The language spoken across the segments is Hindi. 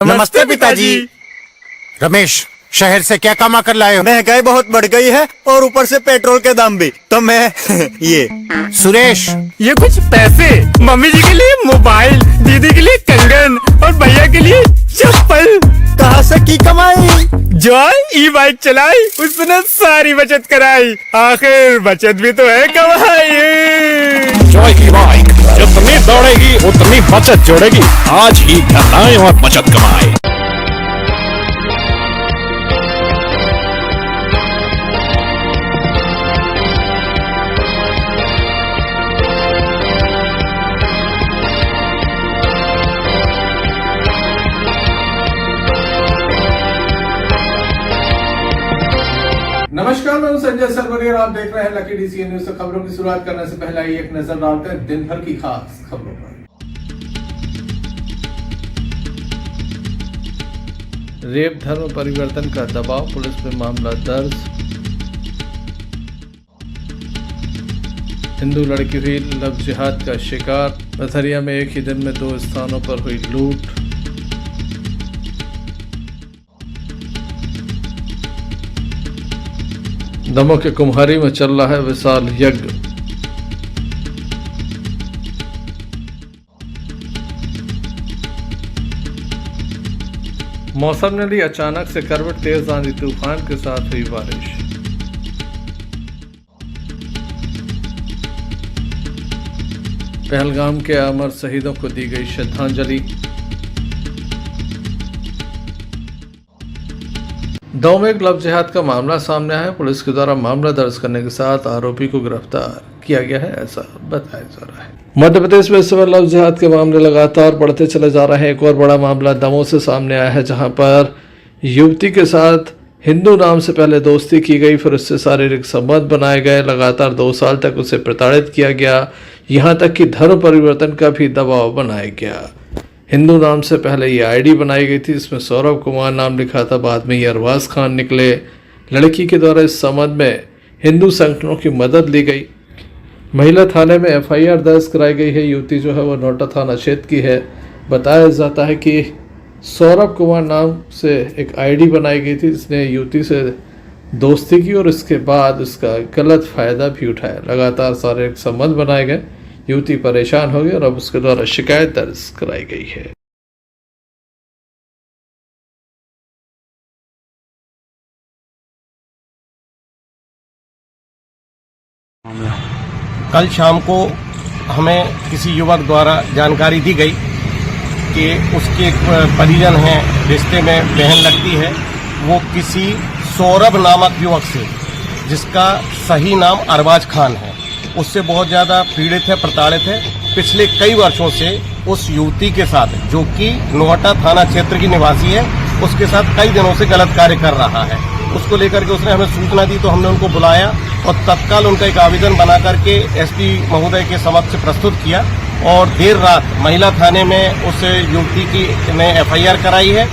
नमस्ते पिताजी। रमेश, शहर से क्या कमा कर लाए हो? महंगाई बहुत बढ़ गई है और ऊपर से पेट्रोल के दाम भी, तो मैं ये। सुरेश, ये कुछ पैसे मम्मी जी के लिए मोबाइल, दीदी के लिए कंगन और भैया के लिए चप्पल। कहाँ से की कमाई? जो ई बाइक चलाई उसने सारी बचत कराई, आखिर बचत भी तो है कमाई। जॉय की बाइक जितनी दौड़ेगी उतनी बचत जोड़ेगी। आज ही घर आए और बचत कमाए। नमस्कार, मैं हूं संजय सरवरिया और आप देख रहे हैं लकी डीसीएन न्यूज। से खबरों की शुरुआत करने से पहले एक नजर डालते हैं दिन भर की खास खबरों पर। रेप धर्म परिवर्तन का दबाव, पुलिस में मामला दर्ज। हिंदू लड़की हुई लव जिहाद का शिकार। पथरिया में एक ही दिन में 2 स्थानों पर हुई लूट। दमोह के कुम्हारी में चल रहा है विशाल यज्ञ। मौसम ने ली अचानक से करवट, तेज आंधी तूफान के साथ हुई बारिश। पहलगाम के अमर शहीदों को दी गई श्रद्धांजलि। दो में एक लव जिहाद का मामला सामने आया है। पुलिस के द्वारा मामला दर्ज करने के साथ आरोपी को गिरफ्तार किया गया है, ऐसा बताया जा रहा है। मध्य प्रदेश में इस समय लव जिहाद के मामले लगातार बढ़ते चले जा रहे हैं। एक और बड़ा मामला दमोह से सामने आया है, जहां पर युवती के साथ हिंदू नाम से पहले दोस्ती की गई, फिर उससे शारीरिक संबंध बनाए गए। लगातार 2 साल तक उसे प्रताड़ित किया गया, यहाँ तक कि धर्म परिवर्तन का भी दबाव बनाया गया। हिंदू नाम से पहले ये आईडी बनाई गई थी, इसमें सौरभ कुमार नाम लिखा था, बाद में ये अरबाज खान निकले। लड़की के द्वारा इस संबंध में हिंदू संगठनों की मदद ली गई। महिला थाने में एफआईआर दर्ज कराई गई है। युवती जो है वो नोटा थाना क्षेत्र की है। बताया जाता है कि सौरभ कुमार नाम से एक आईडी बनाई गई थी, जिसने युवती से दोस्ती की और इसके बाद उसका गलत फायदा भी उठाया। लगातार शारीरिक संबंध बनाए गए, युवती परेशान हो गई और अब उसके द्वारा शिकायत दर्ज कराई गई है। कल शाम को हमें किसी युवक द्वारा जानकारी दी गई कि उसके परिजन हैं, रिश्ते में बहन लगती है, वो किसी सौरभ नामक युवक से, जिसका सही नाम अरबाज खान है, उससे बहुत ज़्यादा पीड़ित है, प्रताड़ित है। पिछले कई वर्षों से उस युवती के साथ, जो कि नोहटा थाना क्षेत्र की निवासी है, उसके साथ कई दिनों से गलत कार्य कर रहा है। उसको लेकर के उसने हमें सूचना दी, तो हमने उनको बुलाया और तत्काल उनका एक आवेदन बना करके एसपी महोदय के समक्ष प्रस्तुत किया और देर रात महिला थाने में उस युवती की ने एफआईआर कराई है।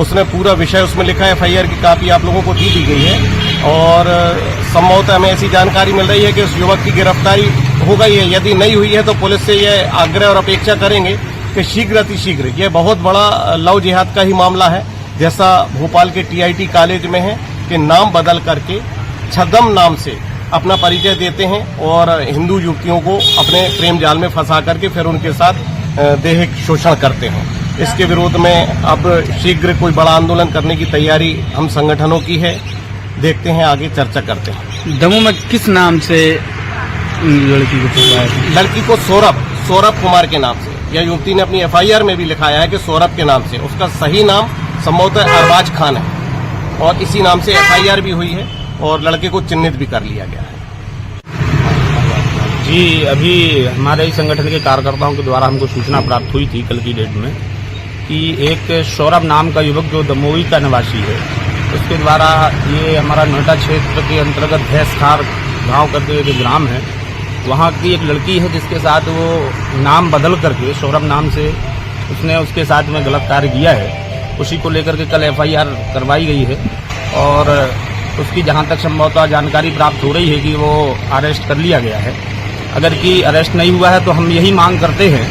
उसने पूरा विषय उसमें लिखा है। एफआईआर की कापी आप लोगों को दी गई है और संभवतः हमें ऐसी जानकारी मिल रही है कि उस युवक की गिरफ्तारी हो गई है। यदि नहीं हुई है तो पुलिस से यह आग्रह और अपेक्षा करेंगे कि शीघ्र अतिशीघ्र, यह बहुत बड़ा लव जिहाद का ही मामला है, जैसा भोपाल के टीआईटी कॉलेज में है कि नाम बदल करके छदम नाम से अपना परिचय देते हैं और हिंदू युवतियों को अपने प्रेम जाल में फंसा करके फिर उनके साथ दैहिक शोषण करते हैं। इसके विरोध में अब शीघ्र कोई बड़ा आंदोलन करने की तैयारी हम संगठनों की है। देखते हैं, आगे चर्चा करते हैं। दमोह में किस नाम से लड़की को पकड़ा है? लड़की को सौरभ कुमार के नाम से, या युवती ने अपनी एफआईआर में भी लिखाया है कि सौरभ के नाम से। उसका सही नाम संभवतः अरबाज खान है और इसी नाम से एफआईआर भी हुई है और लड़के को चिन्हित भी कर लिया गया है। जी, अभी हमारे ही संगठन के कार्यकर्ताओं के द्वारा हमको सूचना प्राप्त हुई थी कल की डेट में कि एक सौरभ नाम का युवक जो दमोही का निवासी है, उसके द्वारा ये हमारा नोएडा क्षेत्र के अंतर्गत भैंसखार गांव करके एक ग्राम है, वहाँ की एक लड़की है जिसके साथ वो नाम बदल करके सौरभ नाम से उसने उसके साथ में गलत कार्य किया है। उसी को लेकर के कल एफआईआर करवाई गई है और उसकी जहाँ तक संभवतः जानकारी प्राप्त हो रही है कि वो अरेस्ट कर लिया गया है। अगर कि अरेस्ट नहीं हुआ है तो हम यही मांग करते हैं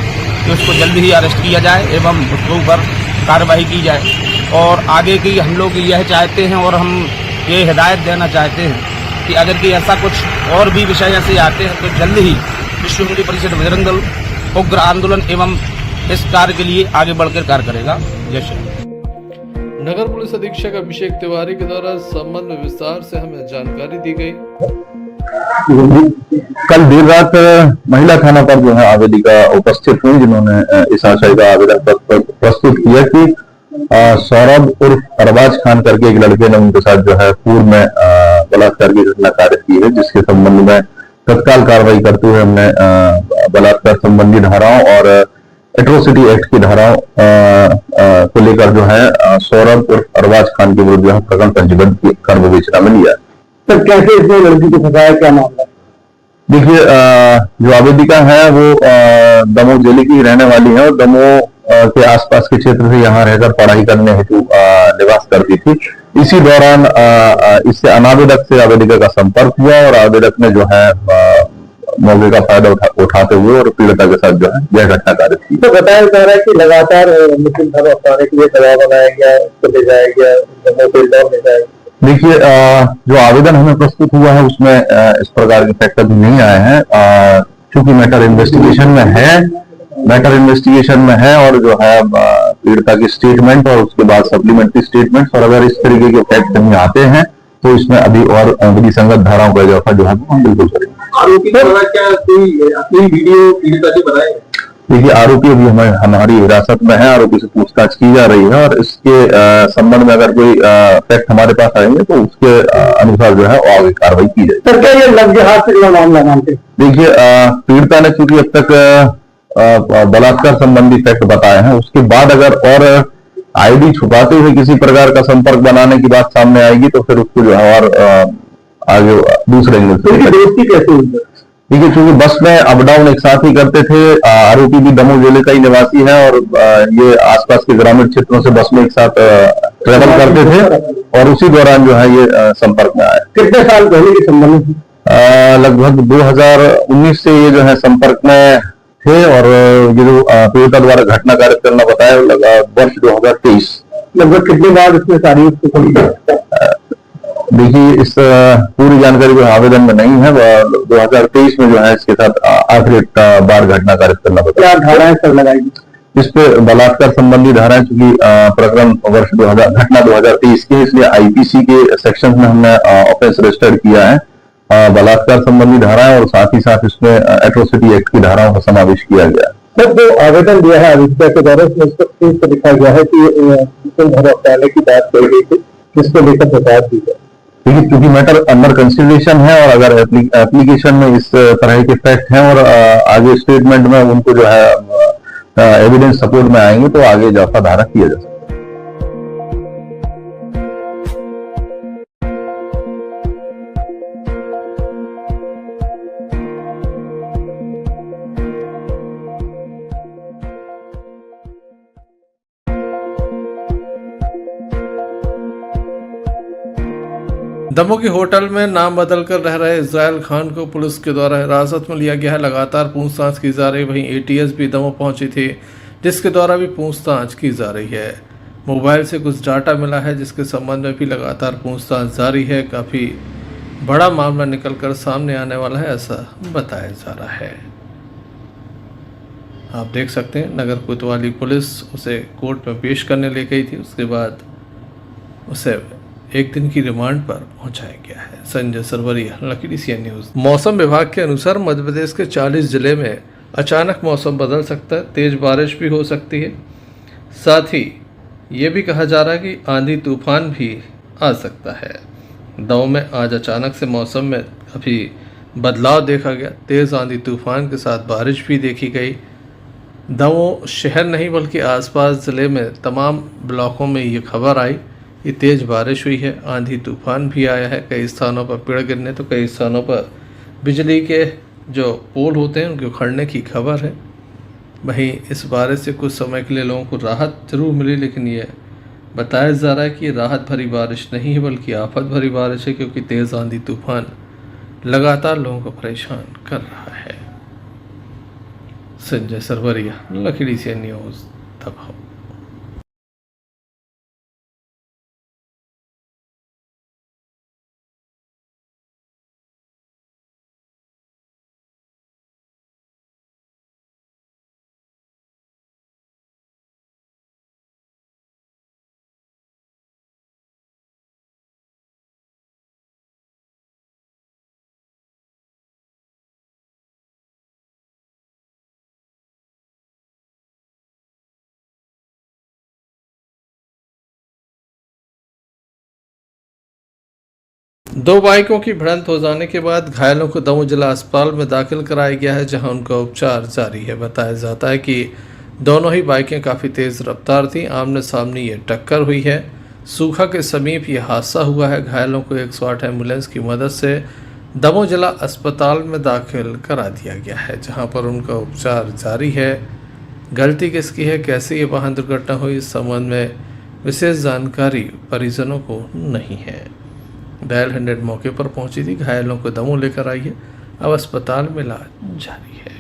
कि उसको जल्द ही अरेस्ट किया जाए एवं उसके ऊपर कार्रवाई की जाए। और आगे की हम लोग यह चाहते हैं और हम ये हिदायत देना चाहते हैं कि अगर कि ऐसा कुछ और भी विषय ऐसे आते हैं तो जल्द ही विश्व हिंदू परिषद बजरंग दल उग्र आंदोलन एवं इस कार्य के लिए आगे बढ़कर कार्य करेगा। जय श्री राम। नगर पुलिस अधीक्षक अभिषेक तिवारी के द्वारा इस संबंध में विस्तार से हमें जानकारी दी गई। कल देर रात महिला थाना पर जो है आवेदिका उपस्थित हुई, जिन्होंने इस आशय का आवेदन प्रस्तुत किया कि सौरभ उर्फ अरबाज खान करके एक लड़के ने उनके साथ जो है पूर्व में बलात्कार की घटना कार्य की है, जिसके संबंध में तत्काल कार्रवाई करते हुए हमने बलात्कार संबंधी धाराओं और एट्रोसिटी एक्ट की धाराओं को लेकर जो है सौरभ उर्फ अरबाज खान के विरुद्ध जो है प्रकरण पंजीबद्ध कर विवेचना में लिया। सर कैसे इसने लड़की को फंसाया, क्या मामला? देखिए, जो आवेदिका है वो दमोह जिले की रहने वाली है और दमोह के आसपास के क्षेत्र से यहाँ रहकर पढ़ाई करने हेतु निवास करती थी। इसी दौरान इससे अनावेदक से आवेदिका का संपर्क हुआ और आवेदक ने जो है मौके का फायदा उठाते हुए और पीड़िता के साथ जो है यह घटना कार्य थी। तो बताया जा रहा है कि लगातार मुस्लिम धर्म अपनाने के लिए दबाव बनाया गया, उसको ले जाया गया, ले जाया। देखिए, जो आवेदन हमें प्रस्तुत हुआ है उसमें इस प्रकार के फैक्टर भी नहीं आए हैं, क्योंकि मैटर इन्वेस्टिगेशन में है और जो है पीड़िता की स्टेटमेंट और उसके बाद सप्लीमेंट्री स्टेटमेंट्स, और अगर इस तरीके के फैक्ट नहीं आते हैं तो इसमें अभी और विधि संगत धाराओं का इजाफा जो है हम बिल्कुल करेंगे। आरोपी द्वारा क्या कोई अपनी वीडियो पीड़िता से बनाए? देखिए, आरोपी अभी हमारी हिरासत में है, आरोपी से पूछताछ की जा रही है और इसके संबंध में अगर कोई फैक्ट हमारे पास आएंगे तो उसके अनुसार जो है आगे कार्रवाई की जाएगी। सर क्या ये लव जिहाद से जुड़ा मामला मानते? देखिए, पीड़िता ने चूंकि अब तक बलात्कार संबंधी फैक्ट बताए हैं, उसके बाद अगर और आईडी छुपाते हुए किसी प्रकार का संपर्क बनाने की बात सामने आएगी तो फिर उसको जो है और आगे दूसरे एंगल से दोस्ती कैसे हुई? देखिए, चूंकि बस में अप डाउन एक साथ ही करते थे, आरोपी भी दमोह जिले का ही निवासी है और ये आसपास के ग्रामीण क्षेत्रों से बस में एक साथ ट्रेवल करते थे और उसी दौरान जो है ये संपर्क में आया। कितने साल पहले के संबंध? लगभग 2019 से ये जो है संपर्क में थे और ये जो पीड़िता द्वारा घटना कार्य करना बताया वर्ष 2023। लगभग कितने बाद इसमें तारीख को? देखिए, इस पूरी जानकारी जो आवेदन में नहीं है, 2023 में जो है इसके साथ आखिरी बार घटना कार्य करना बताया। क्या धाराएं सर लगाएगी इस पे? बलात्कार संबंधी धाराएं, चूंकि प्रकरण वर्ष 2000 घटना 2023 की, इसलिए आईपीसी के सेक्शन में हमने ऑफेंस रजिस्टर्ड किया है बलात्कार संबंधी धाराएं और साथ ही साथ इसमें एट्रोसिटी एक्ट की धाराओं का समावेश किया गया है। सर जो आवेदन दिया है आवेदिका के द्वारा उसमें स्पष्ट लिखा गया है कि धर्म अपनाने की बात कही गई थी, जिसको लेकर बता दी है। देखिए, क्योंकि मैटर अंडर कंसिडरेशन है और अगर एप्लीकेशन में इस तरह के फैक्ट हैं और आगे स्टेटमेंट में उनको जो है एविडेंस सपोर्ट में आएंगे तो आगे इजाफा धारा किया जा सकता है। दमोह के होटल में नाम बदलकर रह रहे इजराइल खान को पुलिस के द्वारा हिरासत में लिया गया है। लगातार पूछताछ की जा रही। वहीं एटीएस भी दमोह पहुंची थी, जिसके द्वारा भी पूछताछ की जा रही है। मोबाइल से कुछ डाटा मिला है, जिसके संबंध में भी लगातार पूछताछ जारी है। काफ़ी बड़ा मामला निकलकर सामने आने वाला है, ऐसा बताया जा रहा है। आप देख सकते हैं, नगर कोतवाली पुलिस उसे कोर्ट में पेश करने ले गई थी। उसके बाद उसे एक दिन की रिमांड पर पहुंचाया गया है। संजय सरवरिया, लकीडी सीएन न्यूज़। मौसम विभाग के अनुसार मध्य प्रदेश के 40 जिले में अचानक मौसम बदल सकता है, तेज बारिश भी हो सकती है। साथ ही ये भी कहा जा रहा है कि आंधी तूफान भी आ सकता है। दमोह में आज अचानक से मौसम में अभी बदलाव देखा गया। तेज़ आंधी तूफान के साथ बारिश भी देखी गई। दमोह शहर नहीं बल्कि आसपास ज़िले में तमाम ब्लॉकों में ये खबर आई कि तेज़ बारिश हुई है, आंधी तूफान भी आया है। कई स्थानों पर पेड़ गिरने तो कई स्थानों पर बिजली के जो पोल होते हैं उनके उखड़ने की खबर है। वहीं इस बारिश से कुछ समय के लिए लोगों को राहत जरूर मिली, लेकिन ये बताया जा रहा है कि राहत भरी बारिश नहीं है बल्कि आफत भरी बारिश है, क्योंकि तेज़ आंधी तूफान लगातार लोगों को परेशान कर रहा है। संजय सरवरिया, लकीडी सीएन न्यूज़, दमोह। दो बाइकों की भिड़ंत हो जाने के बाद घायलों को दमोह जिला अस्पताल में दाखिल कराया गया है, जहां उनका उपचार जारी है। बताया जाता है कि दोनों ही बाइकें काफ़ी तेज़ रफ्तार थीं। आमने सामने ये टक्कर हुई है। सूखा के समीप ये हादसा हुआ है। घायलों को 108 एम्बुलेंस की मदद से दमोह जिला अस्पताल में दाखिल करा दिया गया है, जहां पर उनका उपचार जारी है। गलती किसकी है, कैसे ये वाहन दुर्घटना हुई, इस संबंध में विशेष जानकारी परिजनों को नहीं है। डायल 100 मौके पर पहुंची थी, घायलों को दमोह लेकर आई है। अब अस्पताल में इलाज जारी है।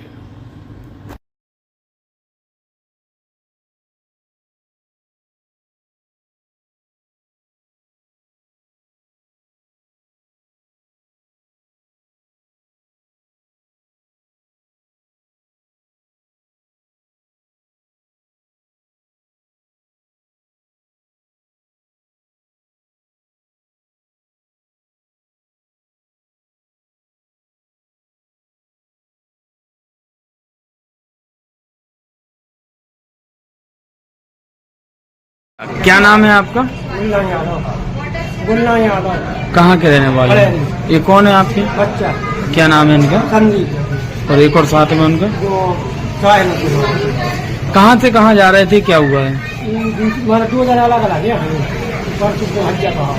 क्या नाम है आपका? गुल्ला यादव। कहाँ के रहने वाले हैं? ये कौन है आपके? बच्चा क्या नाम है इनका? संदीप। और एक और साथ में उनका? जो चाय कहाँ से कहाँ जा रहे थे, क्या हुआ है? मैंने 2 जना अलग अलग है। हज्जा कहा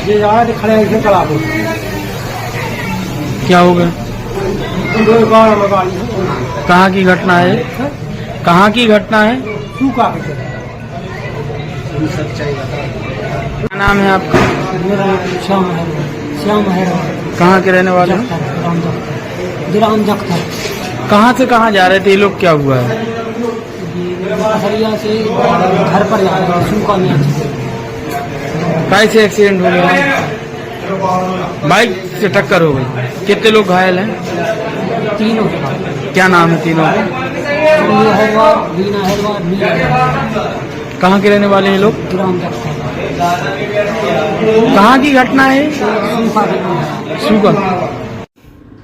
ये जा रहे थे, खड़े थे कला को। क्या हो गया? गाड़ी कहाँ की घटना है? कहाँ की घटना है? सूखा के क्या नाम है आपका? मेरा श्याम है। कहाँ के रहने वाले हैं? ग्राम जख्तर। कहाँ से कहाँ जा रहे थे ये लोग, क्या हुआ है? हरिया से घर पर जा रहे हैं, सूखा में। कैसे एक्सीडेंट हो गया? बाइक से टक्कर हो गई। कितने लोग घायल हैं? 3 क्या नाम है तीनों का? बीना है। कहाँ के रहने वाले हैं लोग? ग्राम जख्तर। कहाँ की घटना है? सूखा।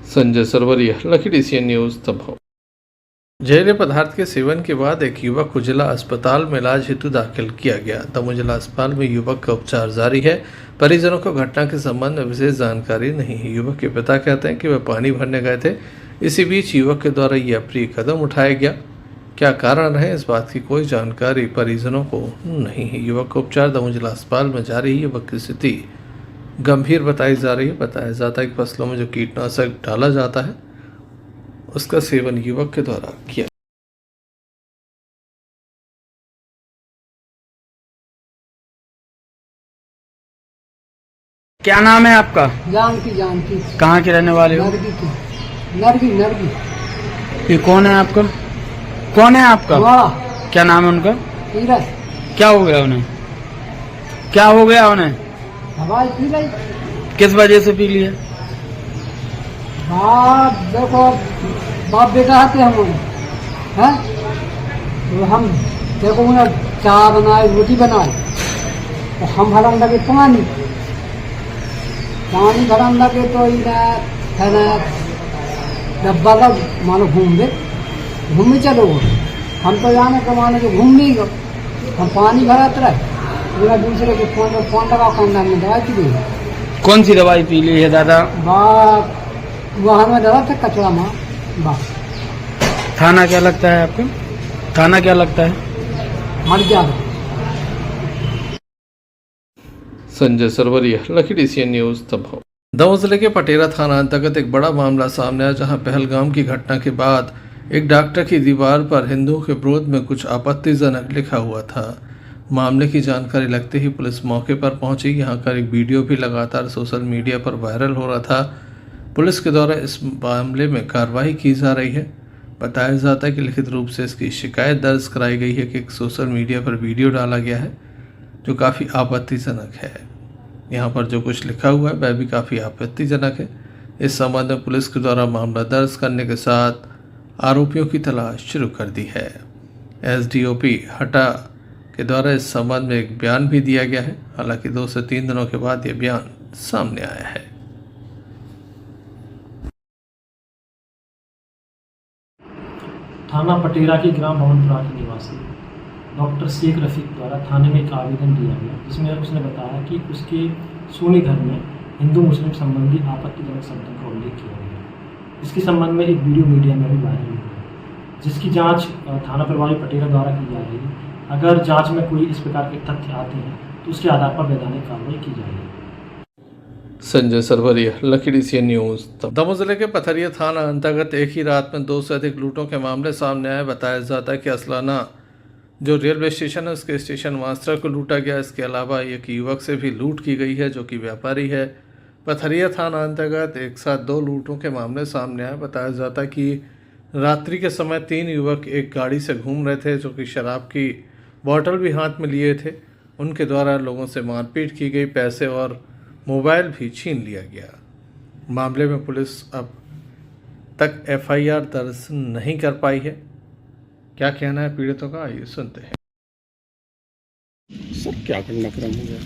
Sanjay Sarwariya, Lucky DCN news Damoh. जहरीले पदार्थ के सेवन के बाद एक युवक को जिला अस्पताल में इलाज हेतु दाखिल किया गया। दमोह जिला अस्पताल में युवक का उपचार जारी है। परिजनों को घटना के संबंध में विशेष जानकारी नहीं है। युवक के पिता कहते हैं कि वे पानी भरने गए थे। इसी बीच युवक के द्वारा यह अप्रिय कदम उठाया गया। क्या कारण है, इस बात की कोई जानकारी परिजनों को नहीं है। युवक का उपचार दमोह जिला अस्पताल में जारी है। युवक की स्थिति गंभीर बताई जा रही है। बताया जाता है कि फसलों में जो कीटनाशक डाला जाता है उसका सेवन युवक के द्वारा किया। क्या नाम है आपका? जानकी। कहाँ के रहने वाले हो? नरगी। ये कौन है आपका? कौन है आपका? क्या नाम है उनका? क्या हो गया उन्हें? क्या हो गया उन्हें? हवाई पी ली। किस वजह से पी लिया? देखो बाप बेटा आते हम हैं, तो हम देखो उन्हें चाय बनाए, रोटी बनाए, तो हम भरन लगे पानी भरन लगे, तो डब्बा का मानो घूमने चलो। हम तो जाने को मानो कि घूम नहीं गए, हम पानी भराते रहे। मेरा दूसरे के फोन लगा, फोन हमने दवाई पी ली। कौन सी दवाई पी ली है दादा? वहाँ में दवा था कचरा माँ। थाना क्या लगता है आपको? थाना क्या लगता है? मर गया। Sanjay Sarwariya, Lucky DCN news Damoh. Damoh जिले के पटेरा थाना अंतर्गत एक बड़ा मामला सामने आया, जहां पहलगाम की घटना के बाद एक डॉक्टर की दीवार पर हिंदुओं के विरोध में कुछ आपत्तिजनक लिखा हुआ था। मामले की जानकारी लगते ही पुलिस मौके पर पहुंची। यहां का एक वीडियो भी लगातार सोशल मीडिया पर वायरल हो रहा था। पुलिस के द्वारा इस मामले में कार्रवाई की जा रही है। बताया जाता है कि लिखित रूप से इसकी शिकायत दर्ज कराई गई है कि एक सोशल मीडिया पर वीडियो डाला गया है जो काफ़ी आपत्तिजनक है। यहाँ पर जो कुछ लिखा हुआ है वह भी काफ़ी आपत्तिजनक है। इस संबंध में पुलिस के द्वारा मामला दर्ज करने के साथ आरोपियों की तलाश शुरू कर दी है। SDOP हटा के द्वारा इस संबंध में एक बयान भी दिया गया है। हालांकि 2 से 3 दिनों के बाद यह बयान सामने आया है। थाना पटेरा के ग्राम भवनपुरा के निवासी डॉक्टर शेख रफीक द्वारा थाने में एक आवेदन दिया गया, जिसमें उसने बताया कि उसके सोनी घर में हिंदू मुस्लिम संबंधी आपत्तिजनक शब्दों का उल्लेख किया गया है। इसके संबंध में एक वीडियो मीडिया में भी वायरल हुआ है, जिसकी जांच थाना प्रभारी पटेरा द्वारा की जा रही है। अगर जांच में कोई इस प्रकार के तथ्य आते हैं तो उसके आधार पर वैधानिक कार्रवाई की जाएगी। संजय सरवरिया, लकीडी सी न्यूज़। दमोह जिले के पथरिया थाना अंतर्गत एक ही रात में 2 से अधिक लूटों के मामले सामने आए। बताया जाता है कि असलाना जो रेलवे स्टेशन है उसके स्टेशन मास्टर को लूटा गया। इसके अलावा एक युवक से भी लूट की गई है जो कि व्यापारी है। पथरिया थाना अंतर्गत एक साथ 2 लूटों के मामले सामने आए। बताया जाता है कि रात्रि के समय 3 युवक एक गाड़ी से घूम रहे थे जो कि शराब की बोतल भी हाथ में लिए थे। उनके द्वारा लोगों से मारपीट की गई, पैसे और मोबाइल भी छीन लिया गया। मामले में पुलिस अब तक एफआईआर दर्ज नहीं कर पाई है। क्या कहना है पीड़ितों का, आइए सुनते हैं। सर क्या घटनाक्रम हो गया?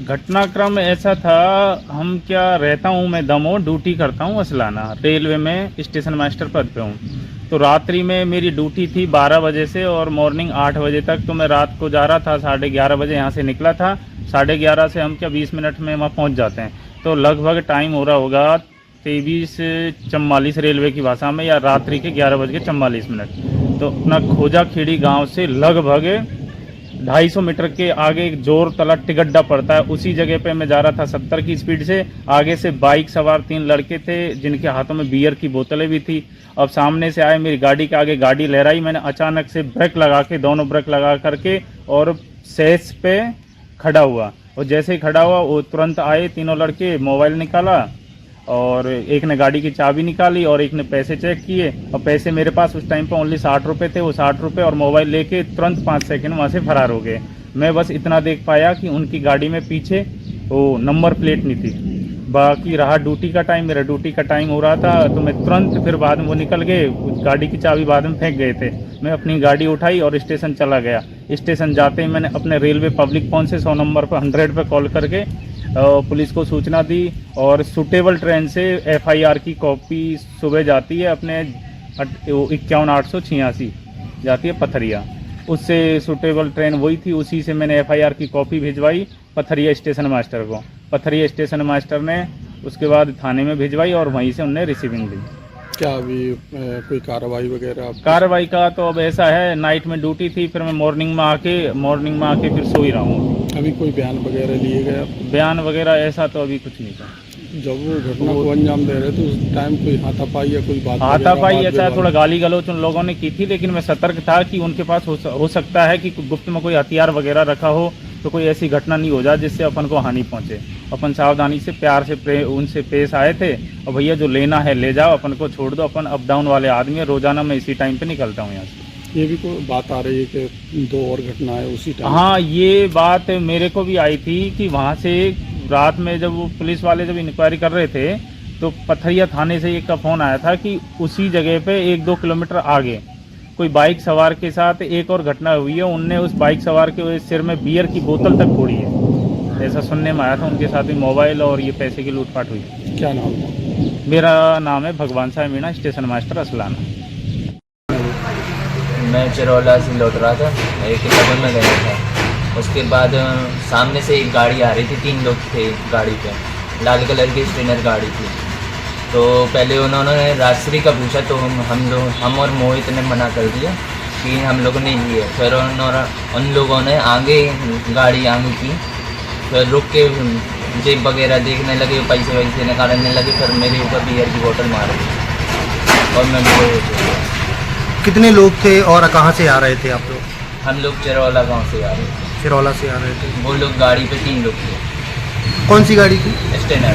घटनाक्रम ऐसा था, हम क्या रहता हूँ मैं दमोह, ड्यूटी करता हूँ असलाना, रेलवे में स्टेशन मास्टर पद पे हूँ। तो रात्रि में मेरी ड्यूटी थी 12 बजे से और मॉर्निंग 8 बजे तक। तो मैं रात को जा रहा था, 11:30 बजे यहाँ से निकला था। 11:30 से हम क्या 20 मिनट में वहाँ पहुँच जाते हैं। तो लगभग टाइम हो रहा होगा 23:44 रेलवे की भाषा में, या रात्रि के 11:44। तो अपना खोजा खेड़ी गाँव से लगभग 250 मीटर के आगे एक जोर तला टिगड्डा पड़ता है, उसी जगह पे मैं जा रहा था 70 की स्पीड से। आगे से बाइक सवार 3 लड़के थे जिनके हाथों में बियर की बोतलें भी थी। अब सामने से आए, मेरी गाड़ी के आगे गाड़ी लहराई। मैंने अचानक से ब्रेक लगा के, दोनों ब्रेक लगा करके और सेस पे खड़ा हुआ। और जैसे ही खड़ा हुआ वो तुरंत आए 3 लड़के, मोबाइल निकाला और एक ने गाड़ी की चाबी निकाली और एक ने पैसे चेक किए। और पैसे मेरे पास उस टाइम पर ओनली 60 रुपये थे। वो 60 रुपये और मोबाइल लेके तुरंत 5 सेकंड वहाँ से फरार हो गए। मैं बस इतना देख पाया कि उनकी गाड़ी में पीछे वो नंबर प्लेट नहीं थी। बाकी रहा ड्यूटी का टाइम, मेरा ड्यूटी का टाइम हो रहा था तो मैं तुरंत, फिर बाद में वो निकल गए, गाड़ी की चाबी बाद में फेंक गए थे। मैं अपनी गाड़ी उठाई और स्टेशन चला गया। स्टेशन जाते ही मैंने अपने रेलवे पब्लिक फोन से 100 नंबर पर 100 पे कॉल करके पुलिस को सूचना दी और सूटेबल ट्रेन से एफआईआर की कॉपी सुबह जाती है अपने 51886 जाती है पथरिया। उससे सूटेबल ट्रेन वही थी, उसी से मैंने एफआईआर की कॉपी भिजवाई पथरिया स्टेशन मास्टर को। पथरिया स्टेशन मास्टर ने उसके बाद थाने में भिजवाई और वहीं से उन्हें रिसीविंग दी। क्या अभी कोई कार्रवाई वगैरह? कार्रवाई का तो अब ऐसा है, नाइट में ड्यूटी थी, फिर मैं मॉर्निंग में आके फिर सो ही रहा हूँ। अभी कोई बयान वगैरह लिए गए? बयान वगैरह ऐसा तो अभी कुछ नहीं था। जब वो घटना को अंजाम दे रहे थे उस टाइम कोई हाथापाई या कोई बात? हाथापाई ऐसा थोड़ा गाली गलौच उन लोगों ने की थी, लेकिन मैं सतर्क था कि उनके पास हो सकता है कि गुप्त में कोई हथियार वगैरह रखा हो, तो कोई ऐसी घटना नहीं हो जाए जिससे अपन को हानि पहुंचे। अपन सावधानी से प्यार से उनसे पेश आए थे और भैया जो लेना है ले जाओ, अपन को छोड़ दो, अपन अप डाउन वाले आदमी है, रोजाना मैं इसी टाइम पे निकलता हूँ यहाँ से। ये भी कोई बात आ रही है कि 2 और घटनाएं उसी टाइम? हाँ, ये बात मेरे को भी आई थी कि वहाँ से रात में जब वो पुलिस वाले जब इंक्वायरी कर रहे थे तो पथरिया थाने से एक का फ़ोन आया था कि उसी जगह पे 1-2 किलोमीटर आगे कोई बाइक सवार के साथ एक और घटना हुई है। उनने उस बाइक सवार के सिर में बियर की बोतल तक फोड़ी है, ऐसा सुनने में आया था। उनके साथ भी मोबाइल और ये पैसे की लूटपाट हुई। क्या नाम है? मेरा नाम है भगवान साहब मीणा, स्टेशन मास्टर असलाना। मैं चिरौला से लौट रहा था, एक लगन में गया था। उसके बाद सामने से एक गाड़ी आ रही थी, 3 लोग थे गाड़ी पे, लाल कलर की स्टेनर गाड़ी थी। तो पहले उन्होंने राजश्री का पूछा तो हम और मोहित ने मना कर दिया कि हम लोग नहीं लिए। फिर उन लोगों ने आगे गाड़ी आगे की, फिर रुक के जेब वगैरह देखने लगे, पैसे वैसे निकालने लगे। फिर मेरे ऊपर बियर की बोतल मारी और मैं बेहोश हो गया। कितने लोग थे और कहाँ से आ रहे थे आप लोग? हम लोग चिरौला गांव से आ रहे थे। चिरौला से आ रहे थे। वो लोग गाड़ी पे 3 लोग थे। कौन सी गाड़ी थी? स्टेनर।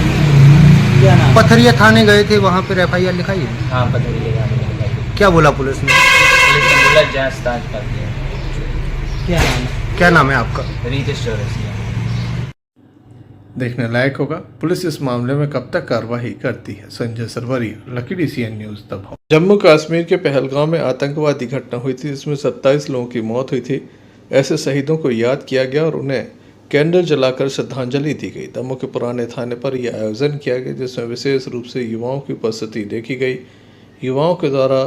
पथरिया थाने गए थे, वहाँ पर एफआईआर लिखाई है? हाँ, पथरिया थाने। क्या बोला पुलिस ने? पुलिस ने बोला जांच स्टार्ट कर दिया। क्या नाम है आपका? रितेश चौरसिया। देखने लायक होगा पुलिस इस मामले में कब तक कार्रवाई करती है। संजय सरवरिया, लकीडी सी न्यूज़ दमोह। जम्मू कश्मीर के पहलगाम में आतंकवादी घटना हुई थी जिसमें 27 लोगों की मौत हुई थी। ऐसे शहीदों को याद किया गया और उन्हें कैंडल जलाकर श्रद्धांजलि दी गई। दमोह के पुराने थाने पर यह आयोजन किया गया जिसमें विशेष रूप से युवाओं की उपस्थिति देखी गई। युवाओं के द्वारा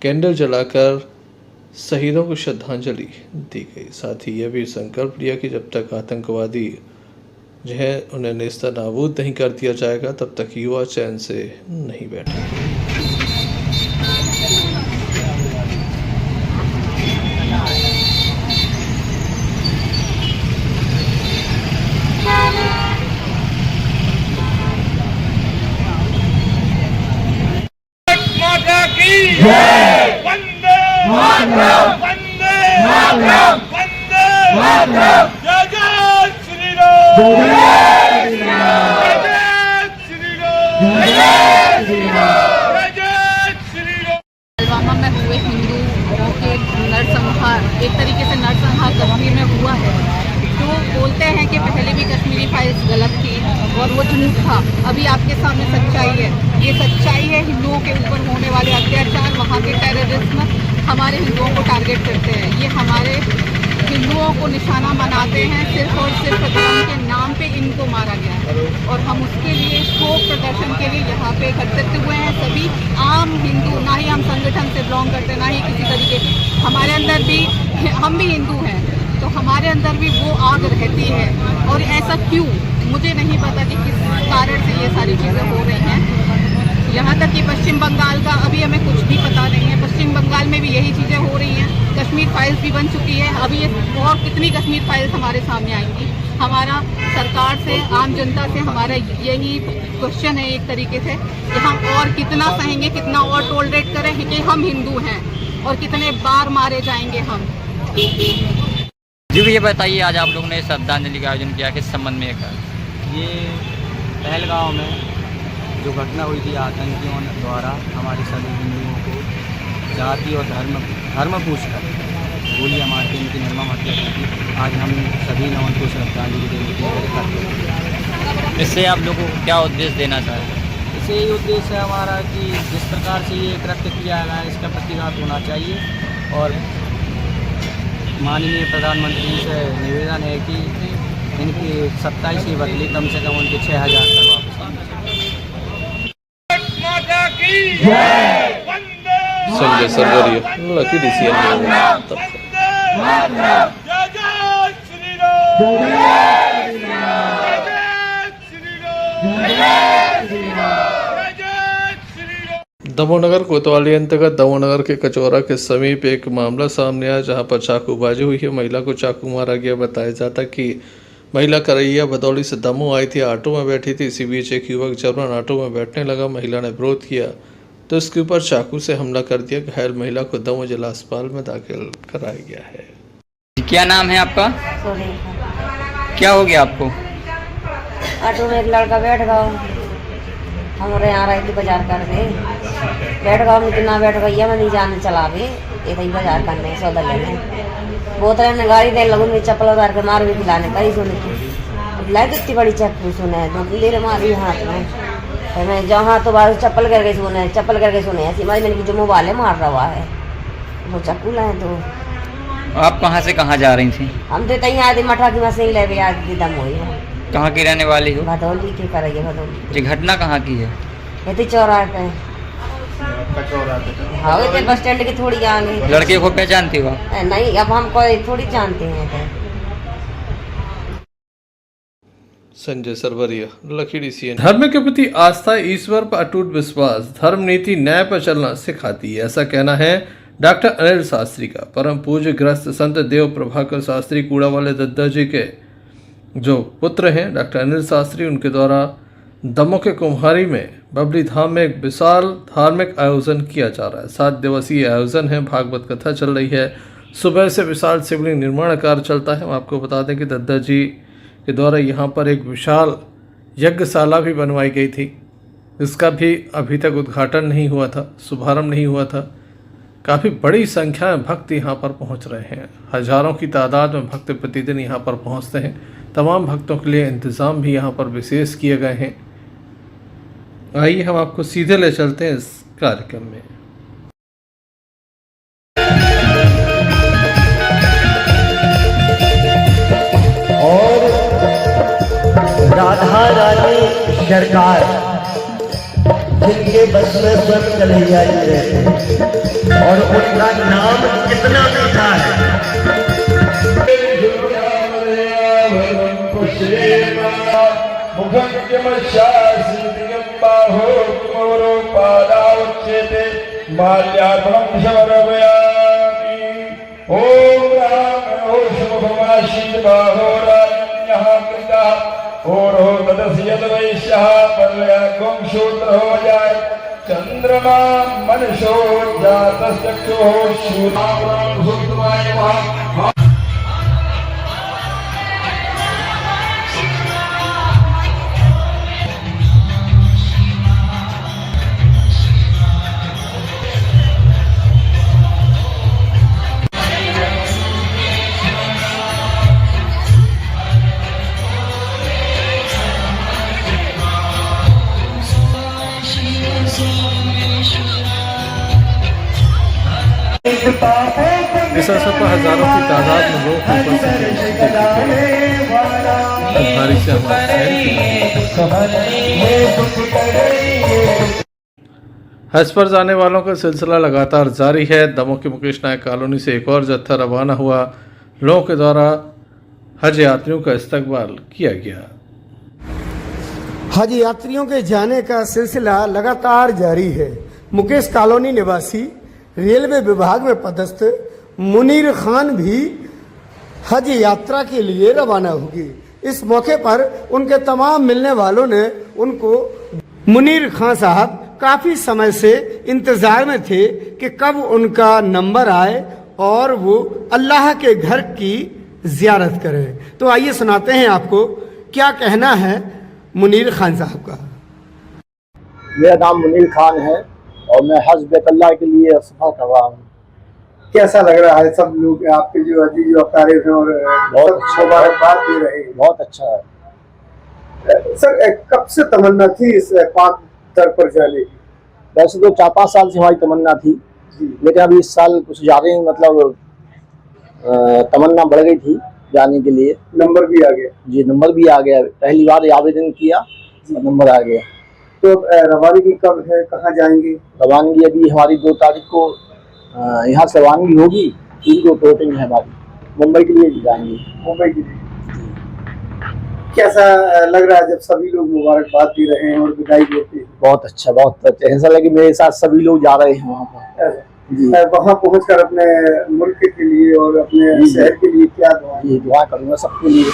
कैंडल जलाकर शहीदों को श्रद्धांजलि दी गई। साथ ही यह भी संकल्प लिया कि जब तक आतंकवादी जिन्हें उन्हें नेस्तनाबूद नहीं कर दिया जाएगा तब तक युवा चैन से नहीं बैठेंगे। पुलवामा में हुए हिंदुओं के नरसंहार, एक तरीके से नरसंहार कश्मीर में हुआ है। जो बोलते हैं कि पहले भी कश्मीरी फाइल्स गलत थी और वो झूठ था, अभी आपके सामने सच्चाई है। ये सच्चाई है, हिंदुओं के ऊपर होने वाले अत्याचार, वहाँ के टेररिज्म हमारे हिंदुओं को टारगेट करते हैं। ये हमारे हिंदुओं को निशाना बनाते हैं, सिर्फ और सिर्फ धर्म के नाम पे इनको मारा गया है। और हम उसके लिए शोक प्रदर्शन के लिए यहाँ पे एकत्रित हुए हैं सभी आम हिंदू। ना ही हम संगठन से बिलोंग करते, ना ही किसी तरीके की, हमारे अंदर भी, हम भी हिंदू हैं तो हमारे अंदर भी वो आग रहती है। और ऐसा क्यों, मुझे नहीं पता कि किस कारण से ये सारी चीज़ें हो रही हैं। यहाँ तक कि पश्चिम बंगाल का अभी हमें कुछ भी पता नहीं है। पश्चिम बंगाल में भी यही चीज़ें हो रही हैं। कश्मीर फाइल्स भी बन चुकी है। अभी ये और कितनी कश्मीर फाइल्स हमारे सामने आएंगी। हमारा सरकार से, आम जनता से हमारा यही क्वेश्चन है एक तरीके से कि हम और कितना सहेंगे, कितना और टॉलरेट करें कि हम हिंदू हैं, और कितने बार मारे जाएंगे हम। जी ये बताइए, आज आप लोगों ने श्रद्धांजलि का आयोजन किया, किस संबंध में का? ये पहलगांव में जो घटना हुई थी आतंकियों द्वारा हमारे सभी हिंदुओं को जाति और धर्म पूछकर गोलियां मार के उनकी निर्मम हत्या की थी। आज हम सभी ने उनको श्रद्धांजलि देने के लिए करते हैं। इससे आप लोगों को क्या उद्देश्य देना चाहते हैं? इससे यही उद्देश्य है हमारा कि जिस प्रकार से ये कृत्य किया गया है इसका प्रतिघात होना चाहिए। और माननीय प्रधानमंत्री से निवेदन है कि इनकी 27 की बदली कम से कम उनके 6000 तक वापस आना चाहिए। Sanjay Sarwariya, Lucky DCN। दमोहनगर कोतवाली अंतर्गत दमोहनगर के कचौरा के समीप एक मामला सामने आया जहां पर चाकूबाजी हुई है। महिला को चाकू मारा गया। बताया जाता कि महिला करैया भदौली से दमोह आई थी, ऑटो में बैठी थी। इसी बीच एक युवक जबरन ऑटो में बैठने लगा। महिला ने विरोध किया तो इसके ऊपर चाकू से हमला कर दिया। घायल महिला को दमोह जिला अस्पताल में दाखिल कराया गया है। क्या नाम है आपका? क्या हो गया आपको? ऑटो में एक लड़का बैठ गया, हमारे यहाँ रही थी बाजार करने, बैठ गया, कितना बैठ गई मैं नहीं जाने चला भी एक ही बाजार करने सौदा लेने। बोतल ने गाड़ी दे लगून में चप्पल उतार के मार भी खिलाने करी सुनी थी, लाई इतनी बड़ी चक्कू सुने तो ले मारी हाथ में। तो मैं जहाँ तो बाहर चप्पल करके सुने ऐसी मारी मैंने जो मोबाइल मार रहा है वो चक्कू लाए। तो आप कहाँ से कहाँ जा रही थी? हम तो तैयार आदि मठा की मशीन ले भी आज दम हुई है। कहाँ की रहने वाली हो? भदौली की करेंगे भदौली। ये घटना कहाँ की है? ये चौराहे पे, हाँ ये बस स्टैंड की थोड़ी आगे। लड़के को पहचानती हो? नहीं, अब हम कोई थोड़ी जानते हैं। Sanjay Sarwariya, Lucky DCN। धर्म के प्रति आस्था, ईश्वर पर अटूट विश्वास, धर्म नीति न्याय पर चलना सिखाती है, ऐसा कहना है डॉक्टर अनिल शास्त्री का। परम पूज्य ग्रस्त संत देव प्रभाकर शास्त्री कूड़ा वाले दद्दा जी के जो पुत्र हैं डॉक्टर अनिल शास्त्री, उनके द्वारा दमोह के कुम्हारी में बबली धाम में एक विशाल धार्मिक आयोजन किया जा रहा है। 7 दिवसीय आयोजन है। भागवत कथा चल रही है। सुबह से विशाल शिवलिंग निर्माण कार्य चलता है। हम आपको बता दें कि दद्दा जी के द्वारा यहाँ पर एक विशाल यज्ञशाला भी बनवाई गई थी, जिसका भी अभी तक उद्घाटन नहीं हुआ था, शुभारंभ नहीं हुआ था। काफ़ी बड़ी संख्या में भक्त यहाँ पर पहुँच रहे हैं। हजारों की तादाद में भक्त प्रतिदिन यहाँ पर पहुँचते हैं। तमाम भक्तों के लिए इंतज़ाम भी यहाँ पर विशेष किए गए हैं। आइए हम आपको सीधे ले चलते हैं इस कार्यक्रम में। और राधा रानी सरकार जिनके बस में सब कन्हैया जी रहते और उनका नाम कितना मीठा है। मुखं किमशासिदिगम्बाहो किमवरो पादावच्यते माल्यार्पणं समर्पयामि। ॐ रामो शुभमाशीर्बाहो राजन्यः कृतः ओरो तदस्य वैश्यः पर्यागं शूद्रो जाय चंद्रमा मनसो जातश्चक्षुः शूरावरणं भूतमाय नमः। इस अवसर पर हजारों की तादाद में लोग उपस्थित थे। भारी से हज पर जाने वालों का सिलसिला लगातार जारी है। दमोह की मुकेश नायक कॉलोनी से एक और जत्था रवाना हुआ। लोगों के द्वारा हज यात्रियों का इस्तकबाल किया गया। हज यात्रियों के जाने का सिलसिला लगातार जारी है। मुकेश कॉलोनी निवासी रेलवे विभाग में पदस्थ मुनीर खान भी हज यात्रा के लिए रवाना होगी। इस मौके पर उनके तमाम मिलने वालों ने उनको मुनीर खान साहब काफी समय से इंतजार में थे कि कब उनका नंबर आए और वो अल्लाह के घर की जियारत करें। तो आइए सुनाते हैं आपको क्या कहना है मुनीर खान साहब का। मेरा नाम मुनीर खान है और मैं हज बैतुल्लाह के लिए सफर कर रहा हूँ। कैसा लग रहा है? सब लोग आपके जो अजीज और तारीफ हैं और बहुत अच्छा मुबारकबाद दे रहे हैं। बहुत अच्छा है सर, कब से तमन्ना थी इस पाक दर पर जाने की? वैसे तो 4-5 साल से हमारी तमन्ना थी, लेकिन अभी इस साल कुछ ज़्यादा ही मतलब तमन्ना बढ़ गई थी जाने के लिए। नंबर भी आ गया? जी, नंबर भी आ गया। पहली बार आवेदन किया और नंबर आ गया। तो रवानगी कब है, कहाँ जाएंगे? रवानगी अभी हमारी 2 तारीख को यहाँ से रवानगी होगी। 3 को टोटिंग है हमारी, मुंबई के लिए जाएंगे। मुंबई के लिए कैसा लग रहा है जब सभी लोग मुबारकबाद दे रहे हैं और विदाई देते हैं? बहुत अच्छा, बहुत अच्छा। ऐसा लगे मेरे साथ सभी लोग जा रहे हैं वहाँ पर। वहाँ पहुँचकर अपने मुल्क के लिए और अपने शहर के लिए क्या दुआ करूँगा सबके लिए।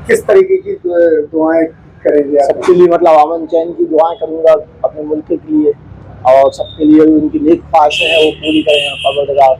किस तरीके की दुआएं करेंगे? सबके लिए मतलब अमन चैन की दुआएं करूँगा अपने मुल्क के लिए और सबके लिए उनकी नेक ख्वाहिशें हैं वो पूरी करेंगे परवरदिगार।